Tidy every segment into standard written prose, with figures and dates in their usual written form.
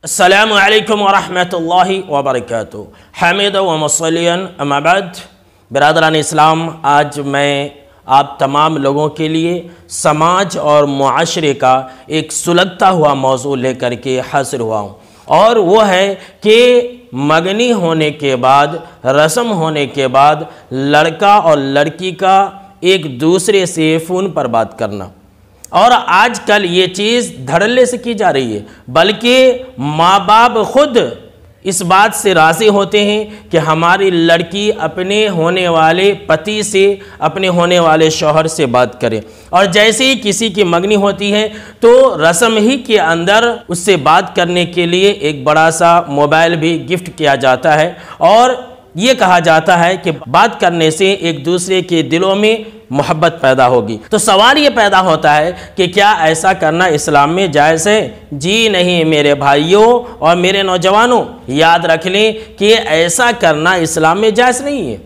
अस्सलामु अलैकुम वरहमतुल्लाहि वबरकातुहू। हमीद व मुसल्लियन अम्मा बाद। बिरादरान इस्लाम, आज मैं आप तमाम लोगों के लिए समाज और मुआशरे का एक सुलगता हुआ मौजू लेकर के हाजिर हुआ हूँ, और वो है कि मंगनी होने के बाद, रस्म होने के बाद लड़का और लड़की का एक दूसरे से फ़ोन पर बात करना। और आजकल ये चीज़ धड़ल्ले से की जा रही है, बल्कि माँ बाप खुद इस बात से राज़ी होते हैं कि हमारी लड़की अपने होने वाले पति से, अपने होने वाले शौहर से बात करे। और जैसे ही किसी की मंगनी होती है तो रस्म ही के अंदर उससे बात करने के लिए एक बड़ा सा मोबाइल भी गिफ्ट किया जाता है, और ये कहा जाता है कि बात करने से एक दूसरे के दिलों में मोहब्बत पैदा होगी। तो सवाल ये पैदा होता है कि क्या ऐसा करना इस्लाम में जायज़ है? जी नहीं मेरे भाइयों और मेरे नौजवानों, याद रख लें कि ऐसा करना इस्लाम में जायज़ नहीं है।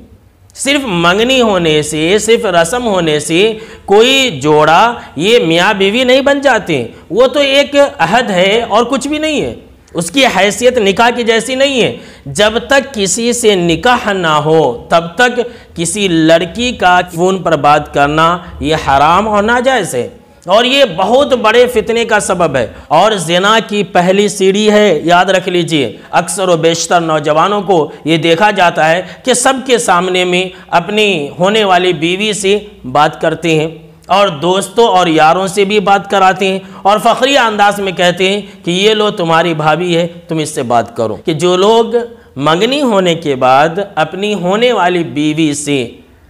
सिर्फ मंगनी होने से, सिर्फ रस्म होने से कोई जोड़ा ये मियाँ बीवी नहीं बन जाते। वो तो एक अहद है और कुछ भी नहीं है, उसकी हैसियत निकाह की जैसी नहीं है। जब तक किसी से निकाह ना हो तब तक किसी लड़की का फ़ोन पर बात करना ये हराम और नाजायज़ है, और ये बहुत बड़े फितने का सबब है और ज़िना की पहली सीढ़ी है। याद रख लीजिए, अक्सर व बेशतर नौजवानों को ये देखा जाता है कि सबके सामने में अपनी होने वाली बीवी से बात करते हैं, और दोस्तों और यारों से भी बात कराते हैं, और फ़ख्रिया अंदाज में कहते हैं कि ये लो तुम्हारी भाभी है, तुम इससे बात करो। कि जो लोग मंगनी होने के बाद अपनी होने वाली बीवी से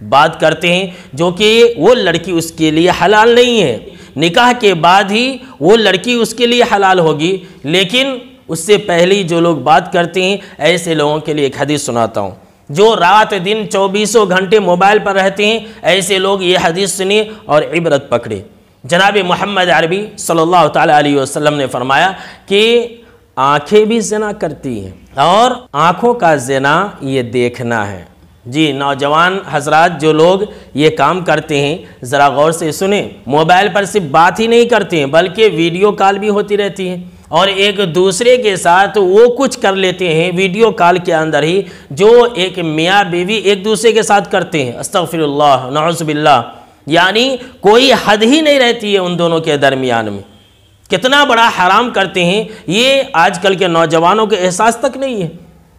बात करते हैं, जो कि वो लड़की उसके लिए हलाल नहीं है, निकाह के बाद ही वो लड़की उसके लिए हलाल होगी, लेकिन उससे पहले जो लोग बात करते हैं, ऐसे लोगों के लिए एक हदीस सुनाता हूँ। जो रात दिन 24 घंटे मोबाइल पर रहते हैं, ऐसे लोग ये हदीस सुने और इबरत पकड़े। जनाब मोहम्मद अरबी सल्लल्लाहु ताला अलैहि वसल्लम ने फरमाया कि आंखें भी ज़िना करती हैं, और आँखों का ज़िना ये देखना है। जी नौजवान हजरात, जो लोग ये काम करते हैं ज़रा गौर से सुने। मोबाइल पर सिर्फ बात ही नहीं करते हैं, बल्कि वीडियो कॉल भी होती रहती है, और एक दूसरे के साथ वो कुछ कर लेते हैं वीडियो कॉल के अंदर ही जो एक मियाँ बीवी एक दूसरे के साथ करते हैं। अस्तगफिरुल्लाह नऊज़ बिल्लाह, यानी कोई हद ही नहीं रहती है उन दोनों के दरमियान में। कितना बड़ा हराम करते हैं, ये आजकल के नौजवानों के एहसास तक नहीं है।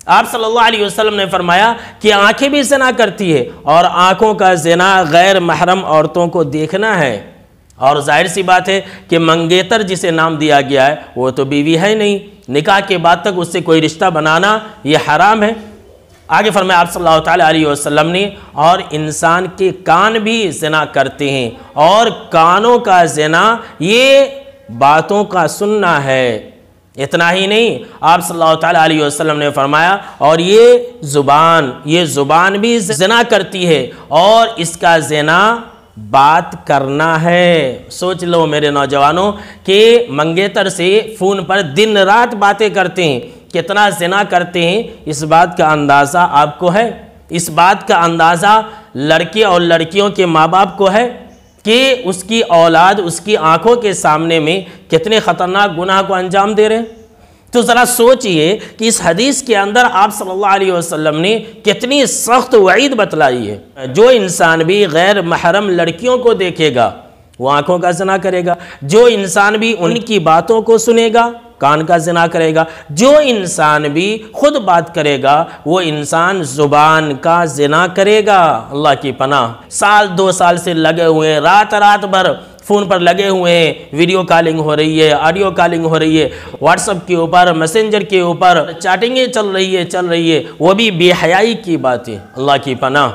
आप सल्लल्लाहु अलैहि वसल्लम ने फरमाया कि आंखें भी ज़िना करती है, और आँखों का ज़िना गैर महरम औरतों को देखना है। और जाहिर सी बात है कि मंगेतर जिसे नाम दिया गया है वो तो बीवी है नहीं, निकाह के बाद तक उससे कोई रिश्ता बनाना ये हराम है। आगे फरमाया आप सल्लल्लाहु ताला अलैहि वसल्लम ने, और इंसान के कान भी ज़िना करते हैं, और कानों का ज़िना ये बातों का सुनना है। इतना ही नहीं, आप सल्लल्लाहु ताला अलैहि वसल्लम ने फरमाया और ये ज़ुबान भी ज़िना करती है, और इसका ज़िना बात करना है। सोच लो मेरे नौजवानों कि मंगेतर से फ़ोन पर दिन रात बातें करते हैं, कितना ज़िना करते हैं, इस बात का अंदाज़ा आपको है? इस बात का अंदाज़ा लड़के और लड़कियों के माँ बाप को है कि उसकी औलाद उसकी आंखों के सामने में कितने ख़तरनाक गुनाह को अंजाम दे रहे हैं। तो ज़रा सोचिए कि इस हदीस के अंदर आप सल्लल्लाहु अलैहि वसल्लम ने कितनी सख्त वईद बतलाई है। जो इंसान भी गैर महरम लड़कियों को देखेगा वो आंखों का ज़िना करेगा, जो इंसान भी उनकी बातों को सुनेगा कान का ज़िना करेगा, जो इंसान भी खुद बात करेगा वो इंसान ज़ुबान का ज़िना करेगा। अल्लाह की पनाह। साल 2 साल से लगे हुए हैं, रात भर फ़ोन पर लगे हुए हैं, वीडियो कॉलिंग हो रही है, ऑडियो कॉलिंग हो रही है, व्हाट्सएप के ऊपर, मैसेंजर के ऊपर चैटिंगें चल रही है, वो भी बेहयाई की बातें। अल्लाह की पनाह।